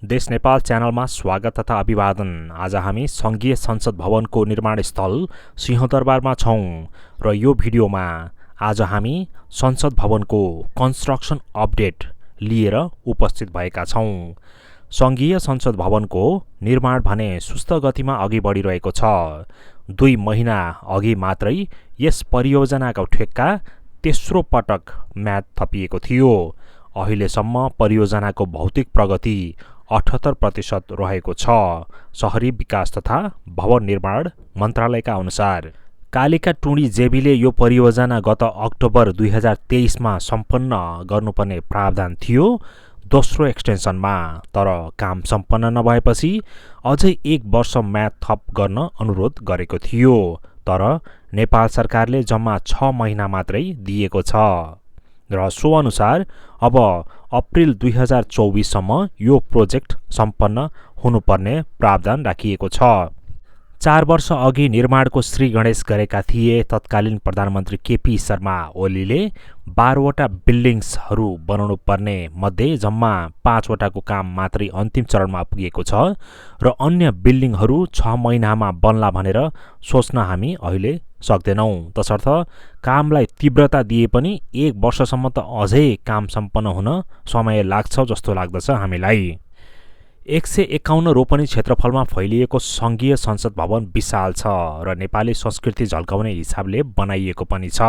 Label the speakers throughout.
Speaker 1: देश नेपाल च्यानलमा स्वागत तथा अभिवादन। आज हामी संघीय संसद भवनको निर्माण स्थल सिंहदरबारमा छौं र यो भिडियोमा आज हामी संसद भवनको कन्स्ट्रक्सन अपडेट लिएर उपस्थित भएका छौं। संघीय संसद भवनको निर्माण भने सुस्त गतिमा अघि बढिरहेको छ। 2 महिना अघि मात्रै यस परियोजनाको ठेक्का तेस्रो पटक म्याद थपिएको थियो। अहिलेसम्म परियोजनाको भौतिक प्रगति 78% रहेको छ। शहरी विकास तथा भवन निर्माण मन्त्रालयका अनुसार कालिका टुँडी जेबीले यो परियोजना गत अक्टोबर 2023 मा सम्पन्न गर्नुपर्ने प्रावधान थियो दोस्रो एक्सटेन्सनमा, तर काम सम्पन्न नभएपछि अझै 1 वर्ष म्याद थप गर्न अनुरोध गरेको थियो। तर नेपाल सरकारले जम्मा 6 महिना मात्रै दिएको छ र सो अनुसार अब अप्रिल 2024 सम्म यो प्रोजेक्ट सम्पन्न हुनुपर्ने प्रावधान राखिएको छ। 4 वर्ष अघि निर्माणको श्री गणेश गरेका थिए तत्कालीन प्रधानमन्त्री केपी शर्मा ओलीले। 12 वटा बिल्डिङ्सहरू बनाउनु पर्ने मध्ये जम्मा 5 वटाको काम मात्रै अन्तिम चरणमा पुगेको छ र अन्य बिल्डिङहरू 6 महिनामा बन्ला भनेर सोच्न हामी अहिले सक्दैनौं। तसर्थ कामलाई तीव्रता दिए पनि 1 वर्षसम्म त अझै काम सम्पन्न हुन समय लाग्छ जस्तो लाग्दछ हामीलाई। 151 रोपनी क्षेत्रफलमा फैलिएको संघीय संसद भवन विशाल छ र नेपाली संस्कृति झल्काउने हिसाबले बनाइएको पनि छ।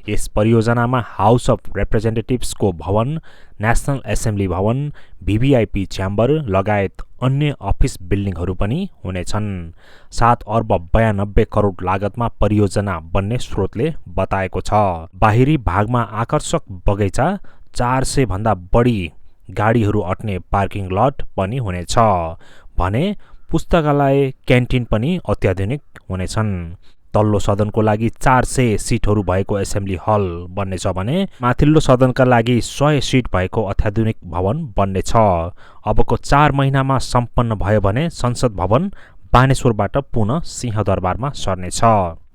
Speaker 1: यस परियोजनामा हाउस अफ रिप्रेजेन्टेटिभ्सको भवन, नेशनल एसेम्ब्ली भवन, भिभिआइपी च्याम्बर लगायत अन्य अफिस बिल्डिङहरू पनि हुनेछन्। 7 अर्ब 92 करोड लागतमा परियोजना बन्ने स्रोतले बताएको छ। बाहिरी भागमा आकर्षक बगैँचा, 400 भन्दा बढी गाडीहरू अट्ने पार्किङ लट पनि हुनेछ भने पुस्तकालय, क्यान्टिन पनि अत्याधुनिक हुनेछन्। तल्लो सदनको लागि 400 सिटहरू भएको एसेम्ब्ली हल बन्नेछ भने माथिल्लो सदनका लागि 100 सिट भएको अत्याधुनिक भवन बन्नेछ। अबको 4 महिनामा सम्पन्न भयो भने संसद भवन बानेश्वरबाट पुनः सिंहदरबारमा सर्नेछ।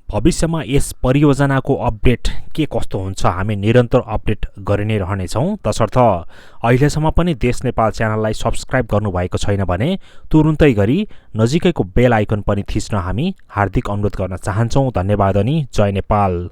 Speaker 1: भविष्यमा यस परियोजनाको अपडेट के कस्तो हुन्छ हामी निरन्तर अपडेट गरि नै रहनेछौँ। तसर्थ अहिलेसम्म पनि देश नेपाल च्यानललाई सब्स्क्राइब गर्नुभएको छैन भने तुरुन्तै गरी नजिकैको बेल आइकन पनि थिच्न हामी हार्दिक अनुरोध गर्न चाहन्छौँ। धन्यवाद अनि जय नेपाल।